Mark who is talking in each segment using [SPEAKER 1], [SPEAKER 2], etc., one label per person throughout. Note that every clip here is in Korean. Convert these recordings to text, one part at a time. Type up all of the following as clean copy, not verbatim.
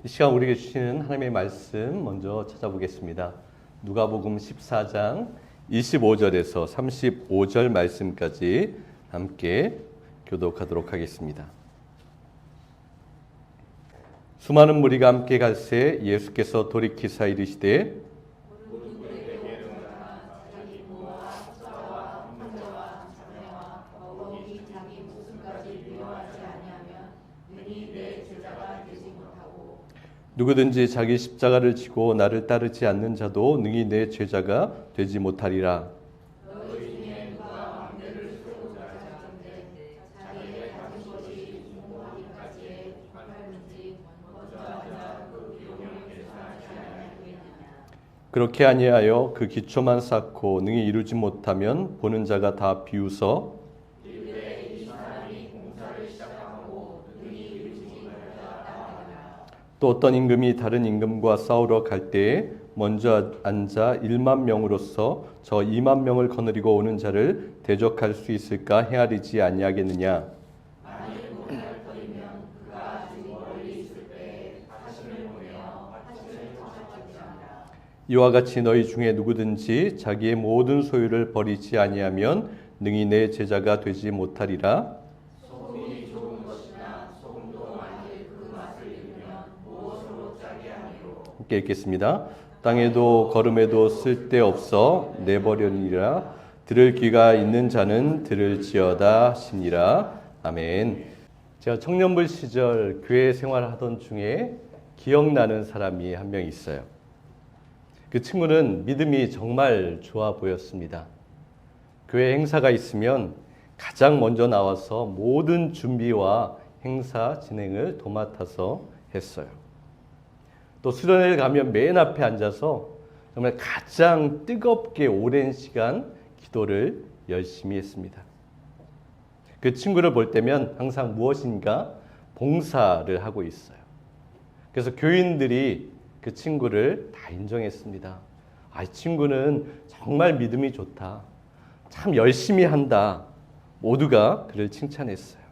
[SPEAKER 1] 이 시간 우리에게 주시는 하나님의 말씀 먼저 찾아보겠습니다. 누가복음 14장 25절에서 35절 말씀까지 함께 교독하도록 하겠습니다. 수많은 무리가 함께 갈새 예수께서 돌이키사 이르시되 누구든지 자기 십자가를 지고 나를 따르지 않는 자도 능히 내 제자가 되지 못하리라. 그렇게 아니하여 그 기초만 쌓고 능히 이루지 못하면 보는 자가 다 비웃어 또 어떤 임금이 다른 임금과 싸우러 갈 때에 먼저 앉아 1만 명으로서 저 2만 명을 거느리고 오는 자를 대적할 수 있을까 헤아리지 아니하겠느냐. 이와 같이 너희 중에 누구든지 자기의 모든 소유를 버리지 아니하면 능히 내 제자가 되지 못하리라. 함께 읽겠습니다. 땅에도 걸음에도 쓸데없어 내버려니라. 들을 귀가 있는 자는 들을지어다 하시니라. 아멘. 제가 청년부 시절 교회 생활하던 중에 기억나는 사람이 한 명 있어요. 그 친구는 믿음이 정말 좋아 보였습니다. 교회 행사가 있으면 가장 먼저 나와서 모든 준비와 행사 진행을 도맡아서 했어요. 또 수련회를 가면 맨 앞에 앉아서 정말 가장 뜨겁게 오랜 시간 기도를 열심히 했습니다. 그 친구를 볼 때면 항상 무엇인가 봉사를 하고 있어요. 그래서 교인들이 그 친구를 다 인정했습니다. 이 친구는 정말 믿음이 좋다. 참 열심히 한다. 모두가 그를 칭찬했어요.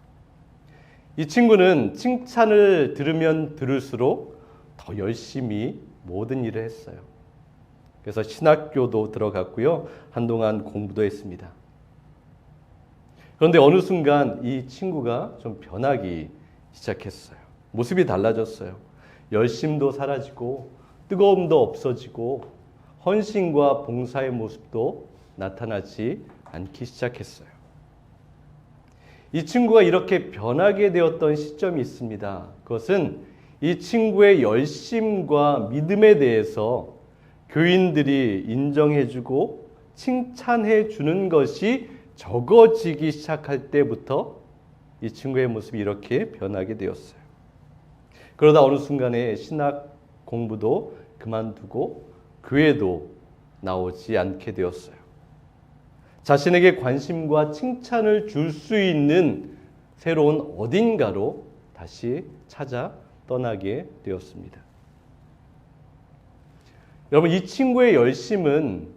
[SPEAKER 1] 이 친구는 칭찬을 들으면 들을수록 더 열심히 모든 일을 했어요. 그래서 신학교도 들어갔고요. 한동안 공부도 했습니다. 그런데 어느 순간 이 친구가 좀 변하기 시작했어요. 모습이 달라졌어요. 열심도 사라지고 뜨거움도 없어지고 헌신과 봉사의 모습도 나타나지 않기 시작했어요. 이 친구가 이렇게 변하게 되었던 시점이 있습니다. 그것은 이 친구의 열심과 믿음에 대해서 교인들이 인정해주고 칭찬해주는 것이 적어지기 시작할 때부터 이 친구의 모습이 이렇게 변하게 되었어요. 그러다 어느 순간에 신학 공부도 그만두고 교회도 나오지 않게 되었어요. 자신에게 관심과 칭찬을 줄 수 있는 새로운 어딘가로 다시 찾아 떠나게 되었습니다. 여러분, 이 친구의 열심은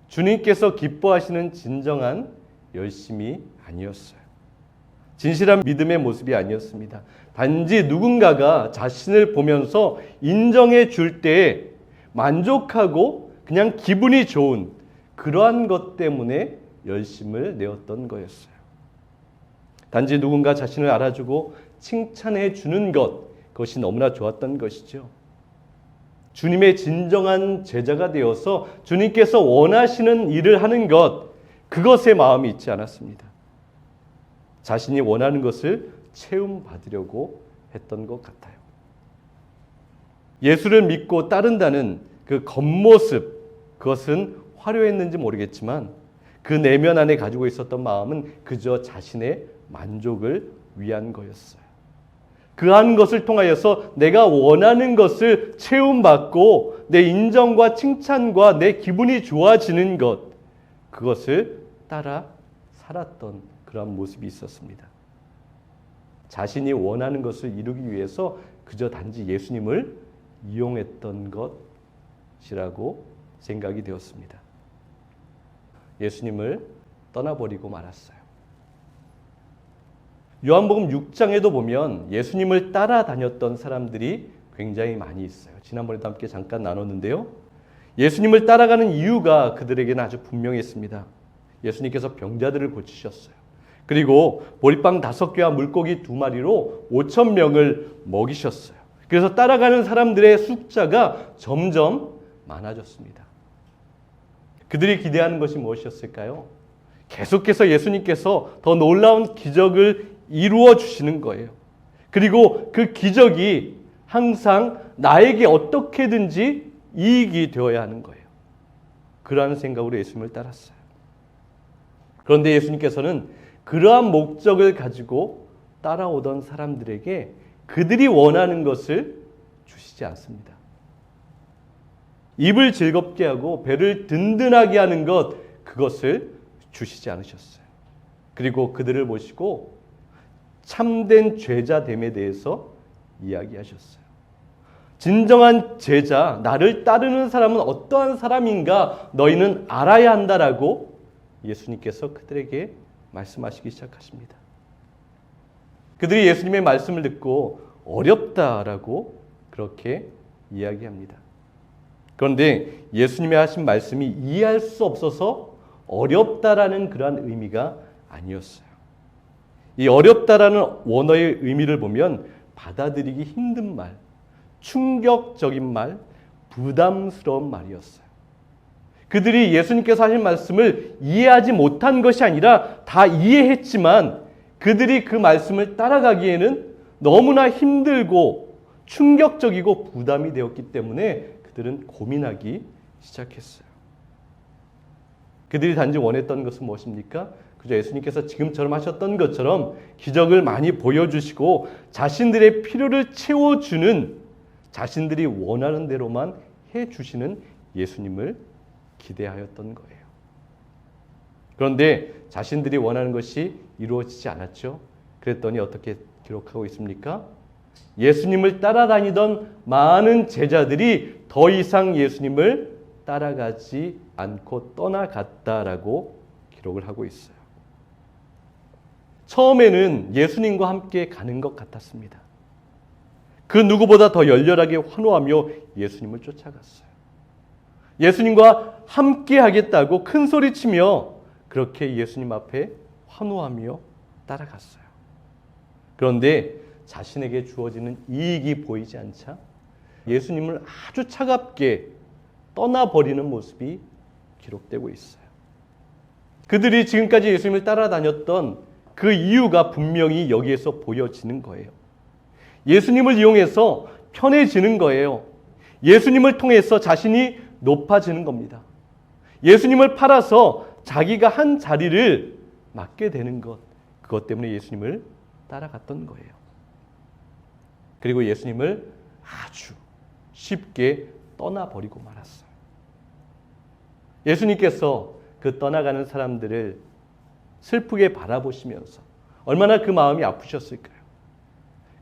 [SPEAKER 1] 주님께서 기뻐하시는 진정한 열심이 아니었어요. 진실한 믿음의 모습이 아니었습니다. 단지 누군가가 자신을 보면서 인정해 줄 때에 만족하고 그냥 기분이 좋은 그러한 것 때문에 열심을 내었던 거였어요. 단지 누군가 자신을 알아주고 칭찬해 주는 것, 그것이 너무나 좋았던 것이죠. 주님의 진정한 제자가 되어서 주님께서 원하시는 일을 하는 것, 그것에 마음이 있지 않았습니다. 자신이 원하는 것을 체험받으려고 했던 것 같아요. 예수를 믿고 따른다는 그 겉모습, 그것은 화려했는지 모르겠지만 그 내면 안에 가지고 있었던 마음은 그저 자신의 만족을 위한 거였어요. 그한 것을 통하여서 내가 원하는 것을 체험받고 내 인정과 칭찬과 내 기분이 좋아지는 것, 그것을 따라 살았던 그런 모습이 있었습니다. 자신이 원하는 것을 이루기 위해서 그저 단지 예수님을 이용했던 것이라고 생각이 되었습니다. 예수님을 떠나버리고 말았어요. 요한복음 6장에도 보면 예수님을 따라다녔던 사람들이 굉장히 많이 있어요. 지난번에도 함께 잠깐 나눴는데요. 예수님을 따라가는 이유가 그들에게는 아주 분명했습니다. 예수님께서 병자들을 고치셨어요. 그리고 보리빵 5개와 물고기 2마리로 5,000명을 먹이셨어요. 그래서 따라가는 사람들의 숫자가 점점 많아졌습니다. 그들이 기대하는 것이 무엇이었을까요? 계속해서 예수님께서 더 놀라운 기적을 이루어 주시는 거예요. 그리고 그 기적이 항상 나에게 어떻게든지 이익이 되어야 하는 거예요. 그러한 생각으로 예수님을 따랐어요. 그런데 예수님께서는 그러한 목적을 가지고 따라오던 사람들에게 그들이 원하는 것을 주시지 않습니다. 입을 즐겁게 하고 배를 든든하게 하는 것, 그것을 주시지 않으셨어요. 그리고 그들을 모시고 참된 제자됨에 대해서 이야기하셨어요. 진정한 제자, 나를 따르는 사람은 어떠한 사람인가 너희는 알아야 한다라고 예수님께서 그들에게 말씀하시기 시작하십니다. 그들이 예수님의 말씀을 듣고 어렵다라고 그렇게 이야기합니다. 그런데 예수님의 하신 말씀이 이해할 수 없어서 어렵다라는 그러한 의미가 아니었어요. 이 어렵다라는 원어의 의미를 보면 받아들이기 힘든 말, 충격적인 말, 부담스러운 말이었어요. 그들이 예수님께서 하신 말씀을 이해하지 못한 것이 아니라 다 이해했지만 그들이 그 말씀을 따라가기에는 너무나 힘들고 충격적이고 부담이 되었기 때문에 그들은 고민하기 시작했어요. 그들이 단지 원했던 것은 무엇입니까? 그저 예수님께서 지금처럼 하셨던 것처럼 기적을 많이 보여주시고 자신들의 필요를 채워주는, 자신들이 원하는 대로만 해주시는 예수님을 기대하였던 거예요. 그런데 자신들이 원하는 것이 이루어지지 않았죠. 그랬더니 어떻게 기록하고 있습니까? 예수님을 따라다니던 많은 제자들이 더 이상 예수님을 따라가지 않고 떠나갔다라고 기록을 하고 있어요. 처음에는 예수님과 함께 가는 것 같았습니다. 그 누구보다 더 열렬하게 환호하며 예수님을 쫓아갔어요. 예수님과 함께 하겠다고 큰 소리치며 그렇게 예수님 앞에 환호하며 따라갔어요. 그런데 자신에게 주어지는 이익이 보이지 않자 예수님을 아주 차갑게 떠나버리는 모습이 기록되고 있어요. 그들이 지금까지 예수님을 따라다녔던 그 이유가 분명히 여기에서 보여지는 거예요. 예수님을 이용해서 편해지는 거예요. 예수님을 통해서 자신이 높아지는 겁니다. 예수님을 팔아서 자기가 한 자리를 맡게 되는 것, 그것 때문에 예수님을 따라갔던 거예요. 그리고 예수님을 아주 쉽게 떠나버리고 말았어요. 예수님께서 그 떠나가는 사람들을 슬프게 바라보시면서 얼마나 그 마음이 아프셨을까요?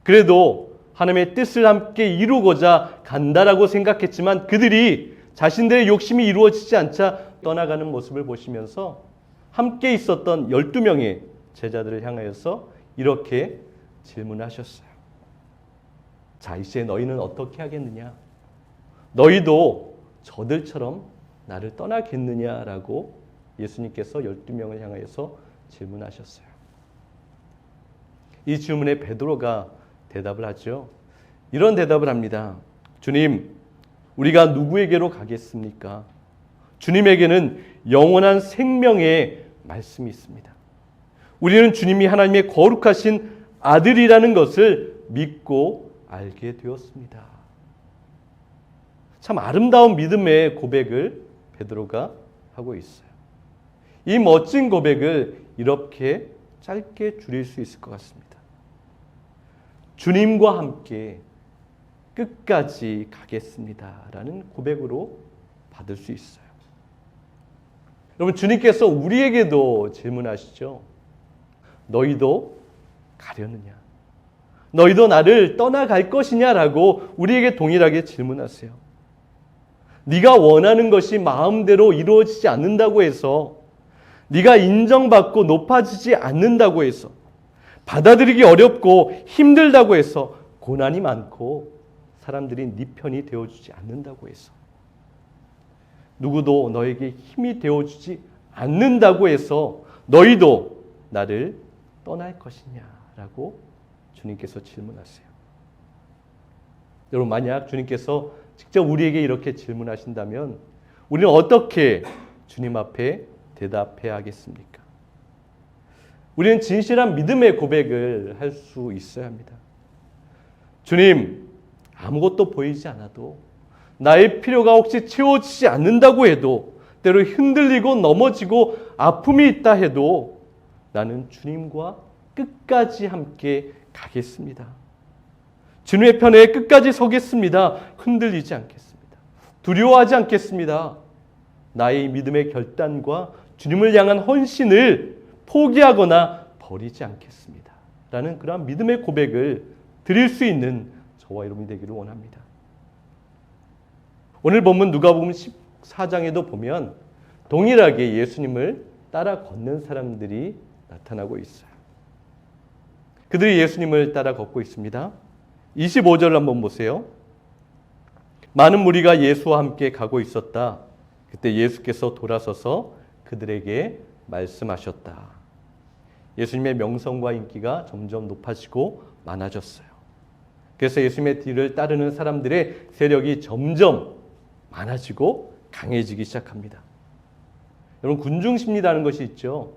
[SPEAKER 1] 그래도 하나님의 뜻을 함께 이루고자 간다라고 생각했지만 그들이 자신들의 욕심이 이루어지지 않자 떠나가는 모습을 보시면서 함께 있었던 12명의 제자들을 향하여서 이렇게 질문하셨어요. 자, 이제 너희는 어떻게 하겠느냐? 너희도 저들처럼 나를 떠나겠느냐라고 예수님께서 12명을 향하여서 질문하셨어요. 이 질문에 베드로가 대답을 하죠. 이런 대답을 합니다. 주님, 우리가 누구에게로 가겠습니까? 주님에게는 영원한 생명의 말씀이 있습니다. 우리는 주님이 하나님의 거룩하신 아들이라는 것을 믿고 알게 되었습니다. 참 아름다운 믿음의 고백을 베드로가 하고 있어요. 이 멋진 고백을 이렇게 짧게 줄일 수 있을 것 같습니다. 주님과 함께 끝까지 가겠습니다라는 고백으로 받을 수 있어요. 여러분, 주님께서 우리에게도 질문하시죠. 너희도 가려느냐? 너희도 나를 떠나갈 것이냐라고 우리에게 동일하게 질문하세요. 네가 원하는 것이 마음대로 이루어지지 않는다고 해서, 네가 인정받고 높아지지 않는다고 해서, 받아들이기 어렵고 힘들다고 해서 고난이 많고 사람들이 네 편이 되어주지 않는다고 해서, 누구도 너에게 힘이 되어주지 않는다고 해서 너희도 나를 떠날 것이냐라고 주님께서 질문하세요. 여러분, 만약 주님께서 직접 우리에게 이렇게 질문하신다면 우리는 어떻게 주님 앞에 대답해야 하겠습니까? 우리는 진실한 믿음의 고백을 할 수 있어야 합니다. 주님, 아무것도 보이지 않아도, 나의 필요가 혹시 채워지지 않는다고 해도, 때로 흔들리고 넘어지고 아픔이 있다 해도 나는 주님과 끝까지 함께 가겠습니다. 주님의 편에 끝까지 서겠습니다. 흔들리지 않겠습니다. 두려워하지 않겠습니다. 나의 믿음의 결단과 주님을 향한 헌신을 포기하거나 버리지 않겠습니다. 라는 그러한 믿음의 고백을 드릴 수 있는 저와 여러분이 되기를 원합니다. 오늘 본문 누가복음 14장에도 보면 동일하게 예수님을 따라 걷는 사람들이 나타나고 있어요. 그들이 예수님을 따라 걷고 있습니다. 25절을 한번 보세요. 많은 무리가 예수와 함께 가고 있었다. 그때 예수께서 돌아서서 그들에게 말씀하셨다. 예수님의 명성과 인기가 점점 높아지고 많아졌어요. 그래서 예수님의 뒤를 따르는 사람들의 세력이 점점 많아지고 강해지기 시작합니다. 여러분, 군중심리라는 것이 있죠.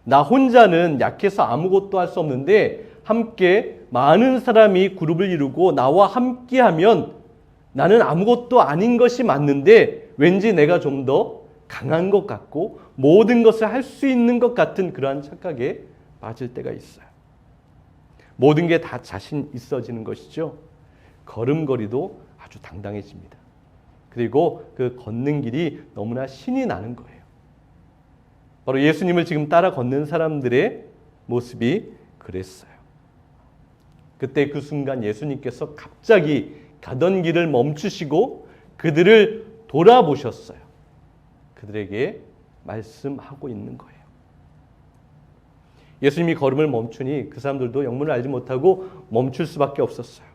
[SPEAKER 1] 나 혼자는 약해서 아무것도 할 수 없는데 함께 많은 사람이 그룹을 이루고 나와 함께하면 나는 아무것도 아닌 것이 맞는데 왠지 내가 좀 더 강한 것 같고 모든 것을 할 수 있는 것 같은 그러한 착각에 빠질 때가 있어요. 모든 게 다 자신 있어지는 것이죠. 걸음걸이도 아주 당당해집니다. 그리고 그 걷는 길이 너무나 신이 나는 거예요. 바로 예수님을 지금 따라 걷는 사람들의 모습이 그랬어요. 그때 그 순간 예수님께서 갑자기 가던 길을 멈추시고 그들을 돌아보셨어요. 그들에게 말씀하고 있는 거예요. 예수님이 걸음을 멈추니 그 사람들도 영문을 알지 못하고 멈출 수밖에 없었어요.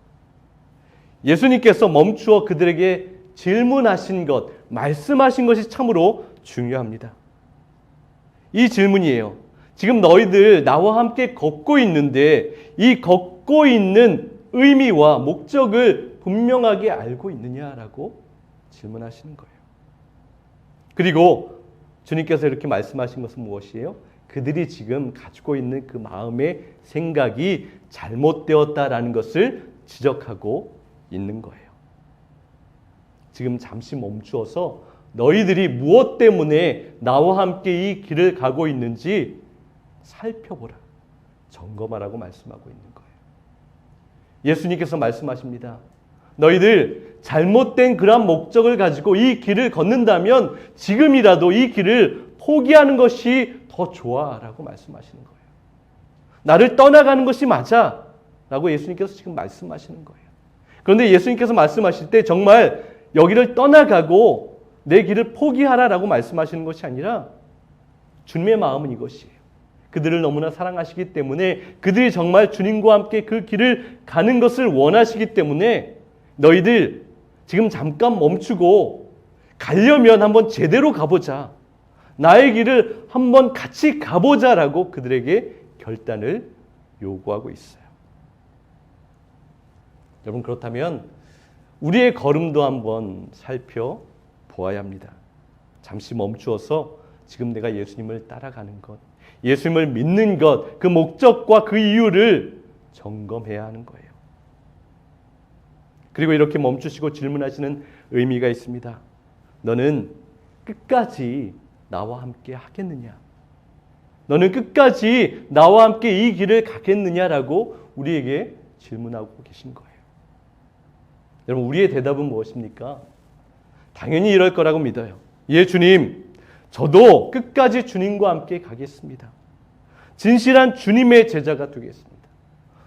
[SPEAKER 1] 예수님께서 멈추어 그들에게 질문하신 것, 말씀하신 것이 참으로 중요합니다. 이 질문이에요. 지금 너희들 나와 함께 걷고 있는데 이 걷고 있는 의미와 목적을 분명하게 알고 있느냐라고 질문하시는 거예요. 그리고 주님께서 이렇게 말씀하신 것은 무엇이에요? 그들이 지금 가지고 있는 그 마음의 생각이 잘못되었다라는 것을 지적하고 있는 거예요. 지금 잠시 멈추어서 너희들이 무엇 때문에 나와 함께 이 길을 가고 있는지 살펴보라, 점검하라고 말씀하고 있는 거예요. 예수님께서 말씀하십니다. 너희들 잘못된 그런 목적을 가지고 이 길을 걷는다면 지금이라도 이 길을 포기하는 것이 더 좋아라고 말씀하시는 거예요. 나를 떠나가는 것이 맞아 라고 예수님께서 지금 말씀하시는 거예요. 그런데 예수님께서 말씀하실 때 정말 여기를 떠나가고 내 길을 포기하라라고 말씀하시는 것이 아니라 주님의 마음은 이것이에요. 그들을 너무나 사랑하시기 때문에 그들이 정말 주님과 함께 그 길을 가는 것을 원하시기 때문에 너희들 지금 잠깐 멈추고 가려면 한번 제대로 가보자. 나의 길을 한번 같이 가보자라고 그들에게 결단을 요구하고 있어요. 여러분, 그렇다면 우리의 걸음도 한번 살펴보아야 합니다. 잠시 멈추어서 지금 내가 예수님을 따라가는 것, 예수님을 믿는 것, 그 목적과 그 이유를 점검해야 하는 거예요. 그리고 이렇게 멈추시고 질문하시는 의미가 있습니다. 너는 끝까지 나와 함께 하겠느냐? 너는 끝까지 나와 함께 이 길을 가겠느냐라고 우리에게 질문하고 계신 거예요. 여러분, 우리의 대답은 무엇입니까? 당연히 이럴 거라고 믿어요. 예, 주님, 저도 끝까지 주님과 함께 가겠습니다. 진실한 주님의 제자가 되겠습니다.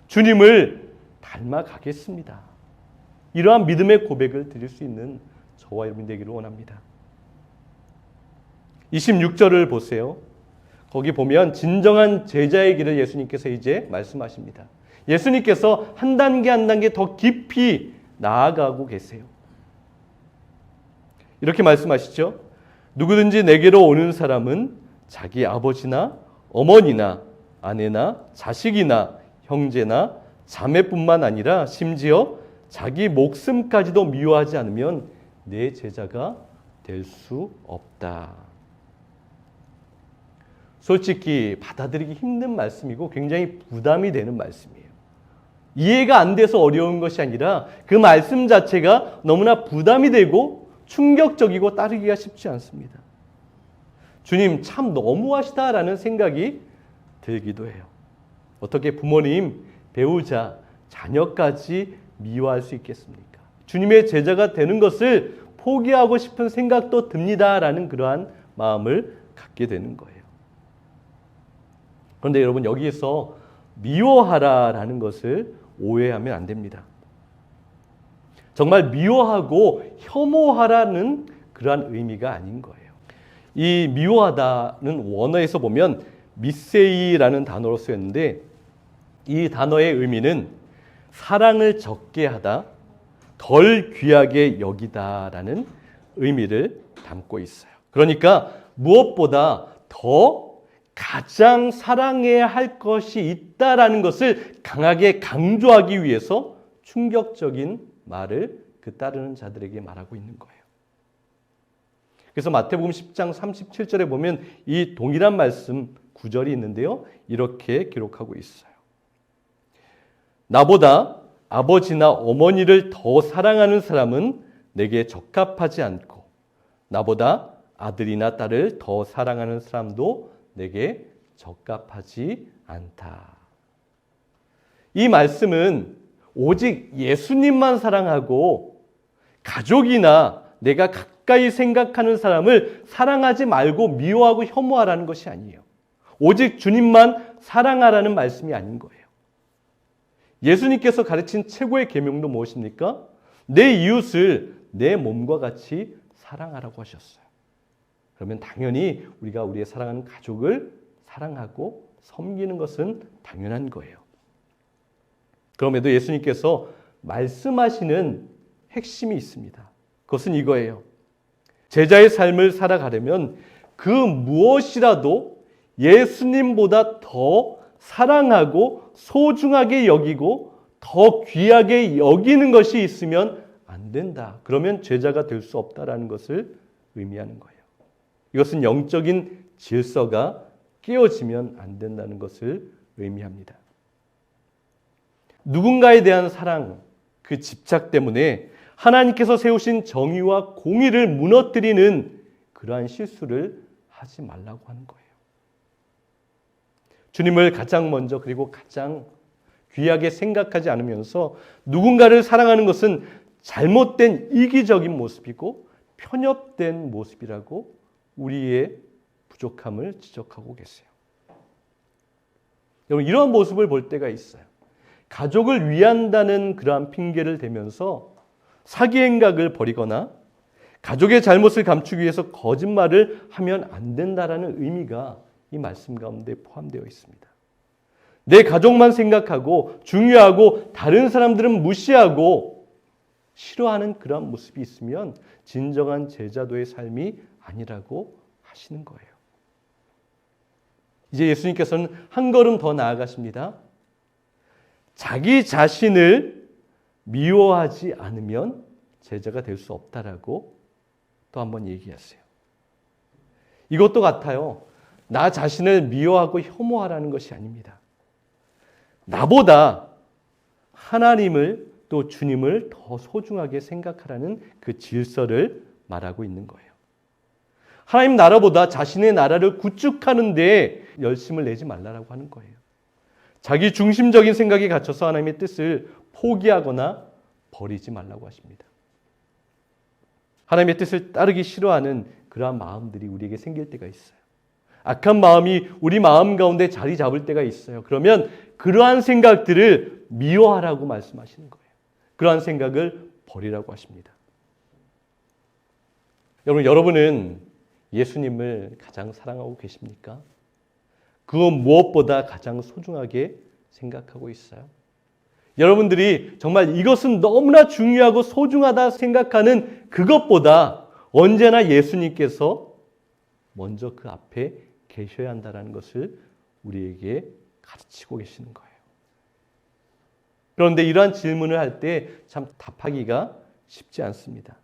[SPEAKER 1] 주님을 닮아가겠습니다. 이러한 믿음의 고백을 드릴 수 있는 저와 여러분 되기를 원합니다. 26절을 보세요. 거기 보면 진정한 제자의 길을 예수님께서 이제 말씀하십니다. 예수님께서 한 단계 한 단계 더 깊이 나아가고 계세요. 이렇게 말씀하시죠. 누구든지 내게로 오는 사람은 자기 아버지나 어머니나 아내나 자식이나 형제나 자매뿐만 아니라 심지어 자기 목숨까지도 미워하지 않으면 내 제자가 될 수 없다. 솔직히 받아들이기 힘든 말씀이고 굉장히 부담이 되는 말씀이에요. 이해가 안 돼서 어려운 것이 아니라 그 말씀 자체가 너무나 부담이 되고 충격적이고 따르기가 쉽지 않습니다. 주님 참 너무하시다라는 생각이 들기도 해요. 어떻게 부모님, 배우자, 자녀까지 미워할 수 있겠습니까? 주님의 제자가 되는 것을 포기하고 싶은 생각도 듭니다라는 그러한 마음을 갖게 되는 거예요. 그런데 여러분 여기에서 미워하라라는 것을 오해하면 안 됩니다. 정말 미워하고 혐오하라는 그러한 의미가 아닌 거예요. 이 미워하다는 원어에서 보면 미세이라는 단어로 쓰였는데 이 단어의 의미는 사랑을 적게 하다, 덜 귀하게 여기다라는 의미를 담고 있어요. 그러니까 무엇보다 더 가장 사랑해야 할 것이 있다라는 것을 강하게 강조하기 위해서 충격적인 말을 그 따르는 자들에게 말하고 있는 거예요. 그래서 마태복음 10장 37절에 보면 이 동일한 말씀 구절이 있는데요. 이렇게 기록하고 있어요. 나보다 아버지나 어머니를 더 사랑하는 사람은 내게 적합하지 않고 나보다 아들이나 딸을 더 사랑하는 사람도 내게 적합하지 않다. 이 말씀은 오직 예수님만 사랑하고 가족이나 내가 가까이 생각하는 사람을 사랑하지 말고 미워하고 혐오하라는 것이 아니에요. 오직 주님만 사랑하라는 말씀이 아닌 거예요. 예수님께서 가르친 최고의 계명도 무엇입니까? 내 이웃을 내 몸과 같이 사랑하라고 하셨어요. 그러면 당연히 우리가 우리의 사랑하는 가족을 사랑하고 섬기는 것은 당연한 거예요. 그럼에도 예수님께서 말씀하시는 핵심이 있습니다. 그것은 이거예요. 제자의 삶을 살아가려면 그 무엇이라도 예수님보다 더 사랑하고 소중하게 여기고 더 귀하게 여기는 것이 있으면 안 된다. 그러면 제자가 될 수 없다라는 것을 의미하는 거예요. 이것은 영적인 질서가 깨어지면 안 된다는 것을 의미합니다. 누군가에 대한 사랑, 그 집착 때문에 하나님께서 세우신 정의와 공의를 무너뜨리는 그러한 실수를 하지 말라고 하는 거예요. 주님을 가장 먼저 그리고 가장 귀하게 생각하지 않으면서 누군가를 사랑하는 것은 잘못된 이기적인 모습이고 편협된 모습이라고 우리의 부족함을 지적하고 계세요. 여러분 이런 모습을 볼 때가 있어요. 가족을 위한다는 그러한 핑계를 대면서 사기 행각을 벌이거나 가족의 잘못을 감추기 위해서 거짓말을 하면 안 된다라는 의미가 이 말씀 가운데 포함되어 있습니다. 내 가족만 생각하고 중요하고 다른 사람들은 무시하고 싫어하는 그런 모습이 있으면 진정한 제자도의 삶이 아니라고 하시는 거예요. 이제 예수님께서는 한 걸음 더 나아가십니다. 자기 자신을 미워하지 않으면 제자가 될 수 없다라고 또 한번 얘기하세요. 이것도 같아요. 나 자신을 미워하고 혐오하라는 것이 아닙니다. 나보다 하나님을 또 주님을 더 소중하게 생각하라는 그 질서를 말하고 있는 거예요. 하나님 나라보다 자신의 나라를 구축하는 데 열심을 내지 말라고 하는 거예요. 자기 중심적인 생각에 갇혀서 하나님의 뜻을 포기하거나 버리지 말라고 하십니다. 하나님의 뜻을 따르기 싫어하는 그러한 마음들이 우리에게 생길 때가 있어요. 악한 마음이 우리 마음 가운데 자리 잡을 때가 있어요. 그러면 그러한 생각들을 미워하라고 말씀하시는 거예요. 그러한 생각을 버리라고 하십니다. 여러분은 예수님을 가장 사랑하고 계십니까? 그 무엇보다 가장 소중하게 생각하고 있어요. 여러분들이 정말 이것은 너무나 중요하고 소중하다 생각하는 그것보다 언제나 예수님께서 먼저 그 앞에 계셔야 한다는 것을 우리에게 가르치고 계시는 거예요. 그런데 이러한 질문을 할 때 참 답하기가 쉽지 않습니다.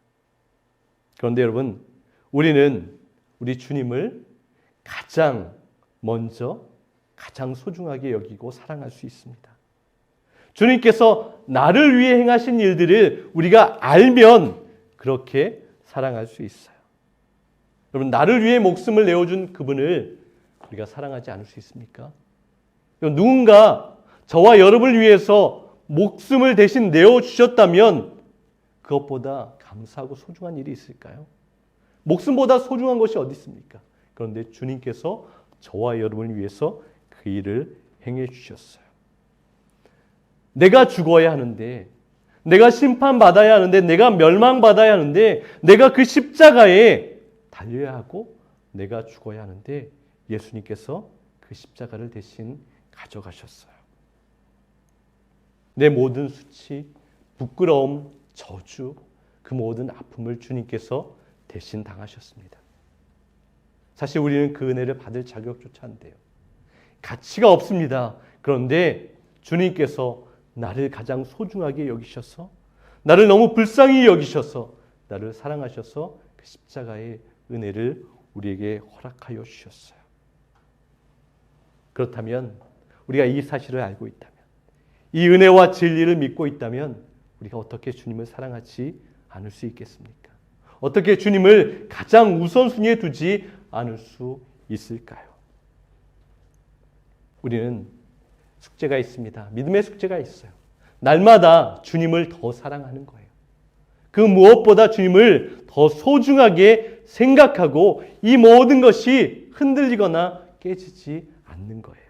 [SPEAKER 1] 그런데 여러분, 우리는 우리 주님을 가장 먼저 가장 소중하게 여기고 사랑할 수 있습니다. 주님께서 나를 위해 행하신 일들을 우리가 알면 그렇게 사랑할 수 있어요. 여러분, 나를 위해 목숨을 내어준 그분을 우리가 사랑하지 않을 수 있습니까? 누군가 저와 여러분을 위해서 목숨을 대신 내어주셨다면 그것보다 감사하고 소중한 일이 있을까요? 목숨보다 소중한 것이 어디 있습니까? 그런데 주님께서 저와 여러분을 위해서 그 일을 행해 주셨어요. 내가 죽어야 하는데, 내가 심판받아야 하는데, 내가 멸망받아야 하는데, 내가 그 십자가에 달려야 하고 내가 죽어야 하는데 예수님께서 그 십자가를 대신 가져가셨어요. 내 모든 수치, 부끄러움, 저주, 그 모든 아픔을 주님께서 대신 당하셨습니다. 사실 우리는 그 은혜를 받을 자격조차 안 돼요. 가치가 없습니다. 그런데 주님께서 나를 가장 소중하게 여기셔서, 나를 너무 불쌍히 여기셔서, 나를 사랑하셔서 그 십자가의 은혜를 우리에게 허락하여 주셨어요. 그렇다면 우리가 이 사실을 알고 있다면, 이 은혜와 진리를 믿고 있다면 우리가 어떻게 주님을 사랑하지 않을 수 있겠습니까? 어떻게 주님을 가장 우선순위에 두지 않을 수 있을까요? 우리는 숙제가 있습니다. 믿음의 숙제가 있어요. 날마다 주님을 더 사랑하는 거예요. 그 무엇보다 주님을 더 소중하게 생각하고 이 모든 것이 흔들리거나 깨지지 않는 거예요.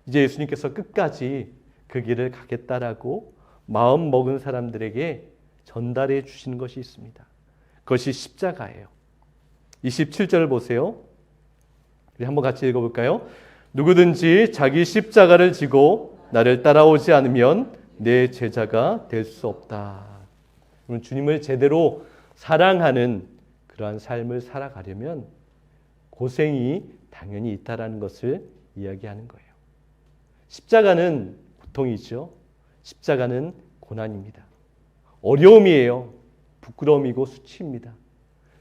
[SPEAKER 1] 이제 예수님께서 끝까지 그 길을 가겠다라고 마음 먹은 사람들에게 전달해 주시는 것이 있습니다. 그것이 십자가예요. 27절을 보세요. 우리 한번 같이 읽어볼까요? 누구든지 자기 십자가를 지고 나를 따라오지 않으면 내 제자가 될 수 없다. 주님을 제대로 사랑하는 그러한 삶을 살아가려면 고생이 당연히 있다라는 것을 이야기하는 거예요. 십자가는 고통이죠. 십자가는 고난입니다. 어려움이에요. 부끄러움이고 수치입니다.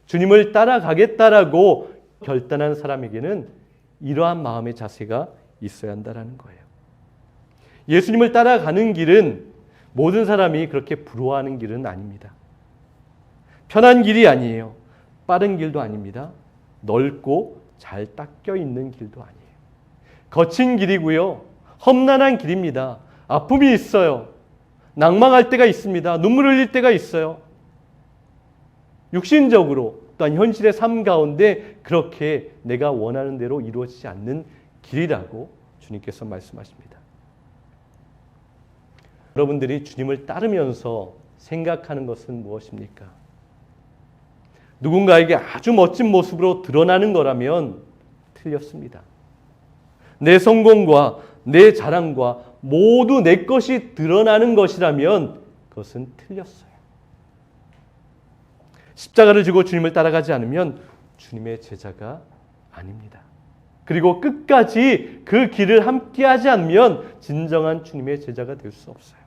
[SPEAKER 1] 주님을 따라가겠다라고 결단한 사람에게는 이러한 마음의 자세가 있어야 한다는 거예요. 예수님을 따라가는 길은 모든 사람이 그렇게 부러워하는 길은 아닙니다. 편한 길이 아니에요. 빠른 길도 아닙니다. 넓고 잘 닦여 있는 길도 아니에요. 거친 길이고요. 험난한 길입니다. 아픔이 있어요. 낭망할 때가 있습니다. 눈물 흘릴 때가 있어요. 육신적으로 또한 현실의 삶 가운데 그렇게 내가 원하는 대로 이루어지지 않는 길이라고 주님께서 말씀하십니다. 여러분들이 주님을 따르면서 생각하는 것은 무엇입니까? 누군가에게 아주 멋진 모습으로 드러나는 거라면 틀렸습니다. 내 성공과 내 자랑과 모두 내 것이 드러나는 것이라면 그것은 틀렸어요. 십자가를 지고 주님을 따라가지 않으면 주님의 제자가 아닙니다. 그리고 끝까지 그 길을 함께하지 않으면 진정한 주님의 제자가 될 수 없어요.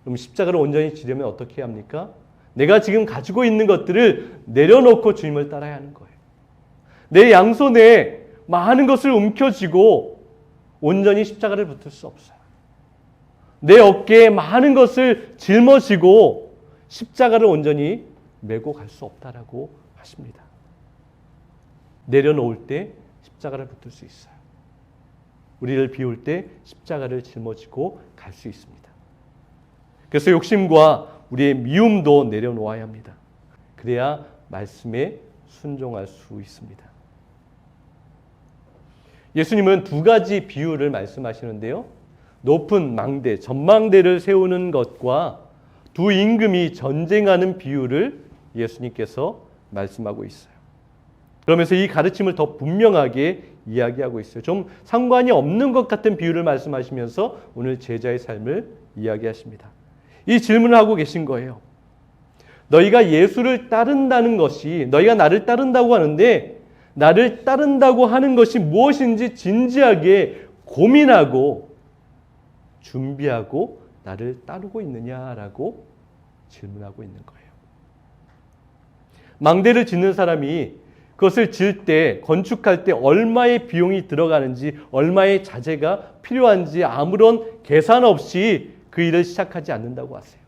[SPEAKER 1] 그럼 십자가를 온전히 지려면 어떻게 해야 합니까? 내가 지금 가지고 있는 것들을 내려놓고 주님을 따라야 하는 거예요. 내 양손에 많은 것을 움켜쥐고 온전히 십자가를 붙을 수 없어요. 내 어깨에 많은 것을 짊어지고 십자가를 온전히 메고 갈 수 없다라고 하십니다. 내려놓을 때 십자가를 붙들 수 있어요. 우리를 비울 때 십자가를 짊어지고 갈 수 있습니다. 그래서 욕심과 우리의 미움도 내려놓아야 합니다. 그래야 말씀에 순종할 수 있습니다. 예수님은 두 가지 비유를 말씀하시는데요. 높은 망대, 전망대를 세우는 것과 두 임금이 전쟁하는 비유를 예수님께서 말씀하고 있어요. 그러면서 이 가르침을 더 분명하게 이야기하고 있어요. 좀 상관이 없는 것 같은 비유를 말씀하시면서 오늘 제자의 삶을 이야기하십니다. 이 질문을 하고 계신 거예요. 너희가 예수를 따른다는 것이, 너희가 나를 따른다고 하는데 나를 따른다고 하는 것이 무엇인지 진지하게 고민하고 준비하고 나를 따르고 있느냐라고 질문하고 있는 거예요. 망대를 짓는 사람이 그것을 지을 때, 건축할 때 얼마의 비용이 들어가는지, 얼마의 자재가 필요한지 아무런 계산 없이 그 일을 시작하지 않는다고 하세요.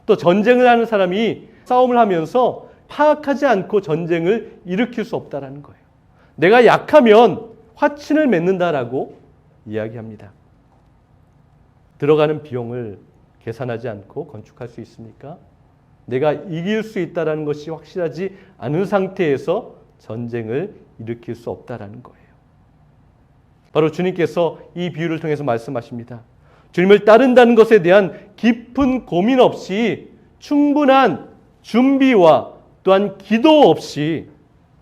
[SPEAKER 1] 또 전쟁을 하는 사람이 싸움을 하면서 파악하지 않고 전쟁을 일으킬 수 없다라는 거예요. 내가 약하면 화친을 맺는다라고 이야기합니다. 들어가는 비용을 계산하지 않고 건축할 수 있습니까? 내가 이길 수 있다는 것이 확실하지 않은 상태에서 전쟁을 일으킬 수 없다는 거예요. 바로 주님께서 이 비유를 통해서 말씀하십니다. 주님을 따른다는 것에 대한 깊은 고민 없이 충분한 준비와 또한 기도 없이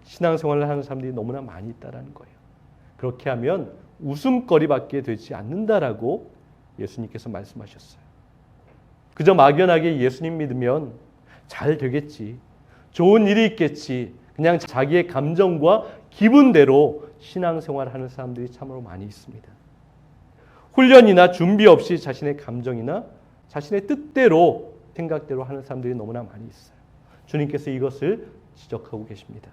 [SPEAKER 1] 신앙생활을 하는 사람들이 너무나 많이 있다는 거예요. 그렇게 하면 웃음거리밖에 되지 않는다라고 예수님께서 말씀하셨어요. 그저 막연하게 예수님 믿으면 잘 되겠지, 좋은 일이 있겠지, 그냥 자기의 감정과 기분대로 신앙생활을 하는 사람들이 참으로 많이 있습니다. 훈련이나 준비 없이 자신의 감정이나 자신의 뜻대로 생각대로 하는 사람들이 너무나 많이 있어요. 주님께서 이것을 지적하고 계십니다.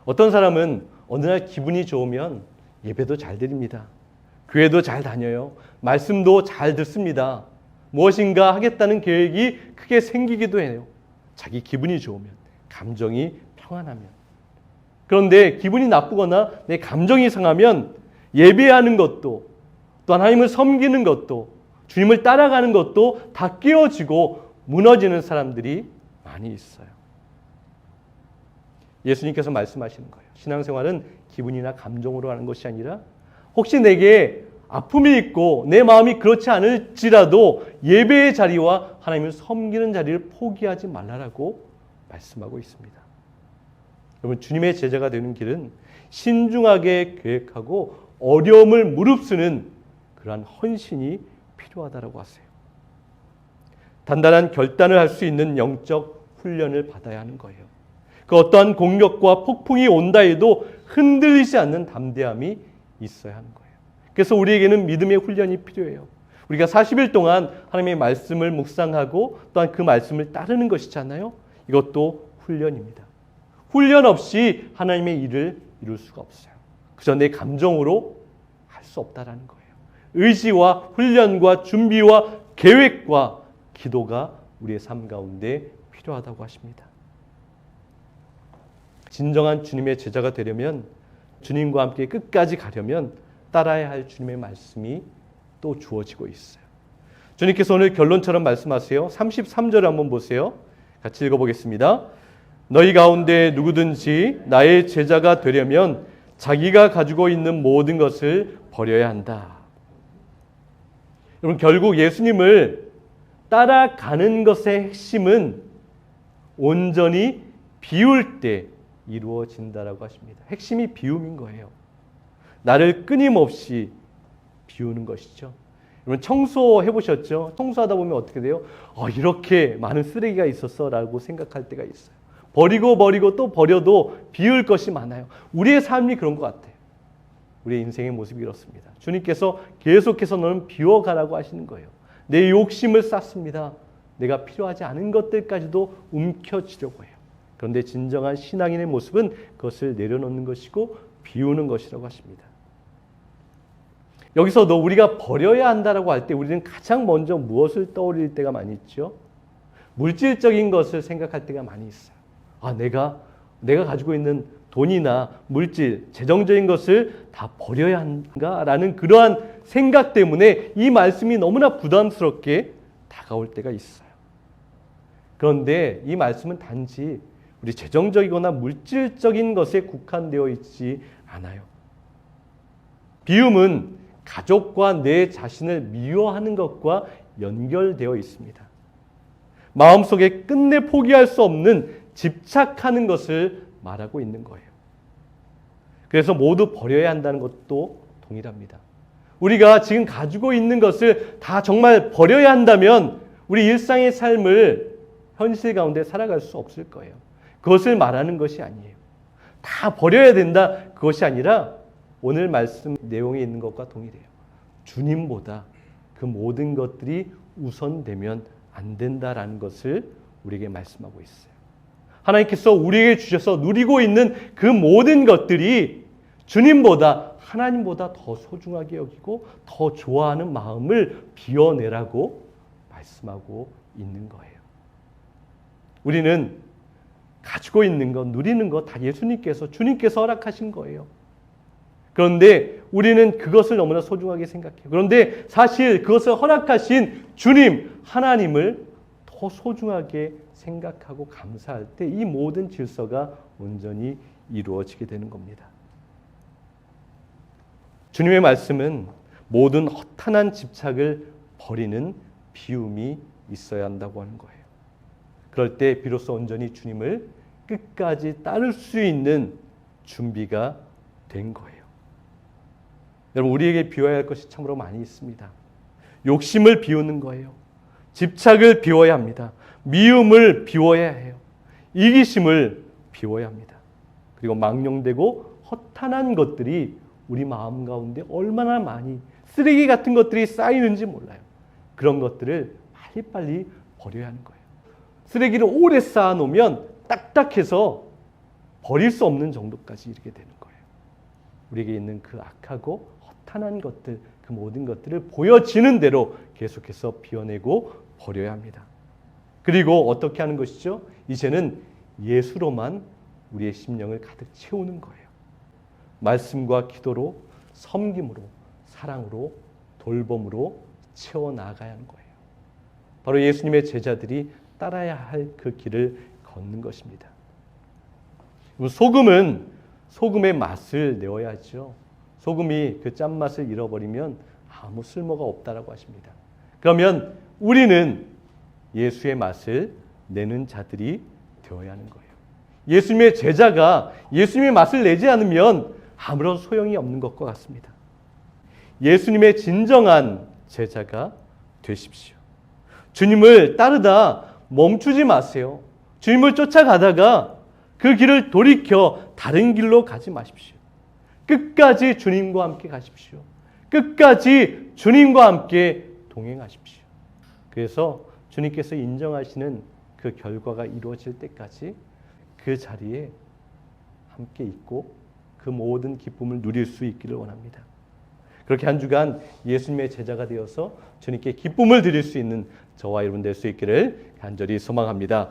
[SPEAKER 1] 어떤 사람은 어느 날 기분이 좋으면 예배도 잘 드립니다. 교회도 잘 다녀요. 말씀도 잘 듣습니다. 무엇인가 하겠다는 계획이 크게 생기기도 해요. 자기 기분이 좋으면, 감정이 평안하면. 그런데 기분이 나쁘거나 내 감정이 상하면 예배하는 것도, 또 하나님을 섬기는 것도, 주님을 따라가는 것도 다 깨어지고 무너지는 사람들이 많이 있어요. 예수님께서 말씀하시는 거예요. 신앙생활은 기분이나 감정으로 하는 것이 아니라 혹시 내게 아픔이 있고 내 마음이 그렇지 않을지라도 예배의 자리와 하나님을 섬기는 자리를 포기하지 말라라고 말씀하고 있습니다. 여러분, 주님의 제자가 되는 길은 신중하게 계획하고 어려움을 무릅쓰는 그러한 헌신이 필요하다고 하세요. 단단한 결단을 할 수 있는 영적 훈련을 받아야 하는 거예요. 그 어떠한 공격과 폭풍이 온다 해도 흔들리지 않는 담대함이 있어야 하는 거예요. 그래서 우리에게는 믿음의 훈련이 필요해요. 우리가 40일 동안 하나님의 말씀을 묵상하고 또한 그 말씀을 따르는 것이잖아요. 이것도 훈련입니다. 훈련 없이 하나님의 일을 이룰 수가 없어요. 그저 내 감정으로 할 수 없다라는 거예요. 의지와 훈련과 준비와 계획과 기도가 우리의 삶 가운데 필요하다고 하십니다. 진정한 주님의 제자가 되려면, 주님과 함께 끝까지 가려면 따라야 할 주님의 말씀이 또 주어지고 있어요. 주님께서 오늘 결론처럼 말씀하세요. 33절을 한번 보세요. 같이 읽어보겠습니다. 너희 가운데 누구든지 나의 제자가 되려면 자기가 가지고 있는 모든 것을 버려야 한다. 여러분, 결국 예수님을 따라가는 것의 핵심은 온전히 비울 때 이루어진다라고 하십니다. 핵심이 비움인 거예요. 나를 끊임없이 비우는 것이죠. 여러분, 청소해 보셨죠? 청소하다 보면 어떻게 돼요? 이렇게 많은 쓰레기가 있었어 라고 생각할 때가 있어요. 버리고 또 버려도 비울 것이 많아요. 우리의 삶이 그런 것 같아요. 우리의 인생의 모습이 그렇습니다. 주님께서 계속해서 너는 비워가라고 하시는 거예요. 내 욕심을 쌌습니다. 내가 필요하지 않은 것들까지도 움켜쥐려고 해요. 그런데 진정한 신앙인의 모습은 그것을 내려놓는 것이고 비우는 것이라고 하십니다. 여기서도 우리가 버려야 한다라고 할 때 우리는 가장 먼저 무엇을 떠올릴 때가 많이 있죠? 물질적인 것을 생각할 때가 많이 있어요. 내가 가지고 있는 돈이나 물질, 재정적인 것을 다 버려야 한가라는 그러한 생각 때문에 이 말씀이 너무나 부담스럽게 다가올 때가 있어요. 그런데 이 말씀은 단지 우리 재정적이거나 물질적인 것에 국한되어 있지 않아요. 비움은 가족과 내 자신을 미워하는 것과 연결되어 있습니다. 마음속에 끝내 포기할 수 없는 집착하는 것을 말하고 있는 거예요. 그래서 모두 버려야 한다는 것도 동일합니다. 우리가 지금 가지고 있는 것을 다 정말 버려야 한다면 우리 일상의 삶을 현실 가운데 살아갈 수 없을 거예요. 그것을 말하는 것이 아니에요. 다 버려야 된다 그것이 아니라 오늘 말씀 내용에 있는 것과 동일해요. 주님보다 그 모든 것들이 우선되면 안 된다라는 것을 우리에게 말씀하고 있어요. 하나님께서 우리에게 주셔서 누리고 있는 그 모든 것들이 주님보다 하나님보다 더 소중하게 여기고 더 좋아하는 마음을 비워내라고 말씀하고 있는 거예요. 우리는 가지고 있는 것, 누리는 것 다 예수님께서, 주님께서 허락하신 거예요. 그런데 우리는 그것을 너무나 소중하게 생각해요. 그런데 사실 그것을 허락하신 주님, 하나님을 더 소중하게 생각하고 감사할 때 이 모든 질서가 온전히 이루어지게 되는 겁니다. 주님의 말씀은 모든 허탄한 집착을 버리는 비움이 있어야 한다고 하는 거예요. 그럴 때 비로소 온전히 주님을 끝까지 따를 수 있는 준비가 된 거예요. 여러분, 우리에게 비워야 할 것이 참으로 많이 있습니다. 욕심을 비우는 거예요. 집착을 비워야 합니다. 미움을 비워야 해요. 이기심을 비워야 합니다. 그리고 망령되고 허탄한 것들이 우리 마음 가운데 얼마나 많이 쓰레기 같은 것들이 쌓이는지 몰라요. 그런 것들을 빨리빨리 버려야 하는 거예요. 쓰레기를 오래 쌓아놓으면 딱딱해서 버릴 수 없는 정도까지 이르게 되는 거예요. 우리에게 있는 그 악하고 허탄한 것들, 그 모든 것들을 보여지는 대로 계속해서 비워내고 버려야 합니다. 그리고 어떻게 하는 것이죠? 이제는 예수로만 우리의 심령을 가득 채우는 거예요. 말씀과 기도로, 섬김으로, 사랑으로, 돌봄으로 채워나가야 하는 거예요. 바로 예수님의 제자들이 따라야 할 그 길을 걷는 것입니다. 소금은 소금의 맛을 내어야죠. 소금이 그 짠맛을 잃어버리면 아무 쓸모가 없다라고 하십니다. 그러면 우리는 예수의 맛을 내는 자들이 되어야 하는 거예요. 예수님의 제자가 예수님의 맛을 내지 않으면 아무런 소용이 없는 것과 같습니다. 예수님의 진정한 제자가 되십시오. 주님을 따르다 멈추지 마세요. 주님을 쫓아가다가 그 길을 돌이켜 다른 길로 가지 마십시오. 끝까지 주님과 함께 가십시오. 끝까지 주님과 함께 동행하십시오. 그래서 주님께서 인정하시는 그 결과가 이루어질 때까지 그 자리에 함께 있고 그 모든 기쁨을 누릴 수 있기를 원합니다. 그렇게 한 주간 예수님의 제자가 되어서 주님께 기쁨을 드릴 수 있는 저와 여러분 될 수 있기를 간절히 소망합니다.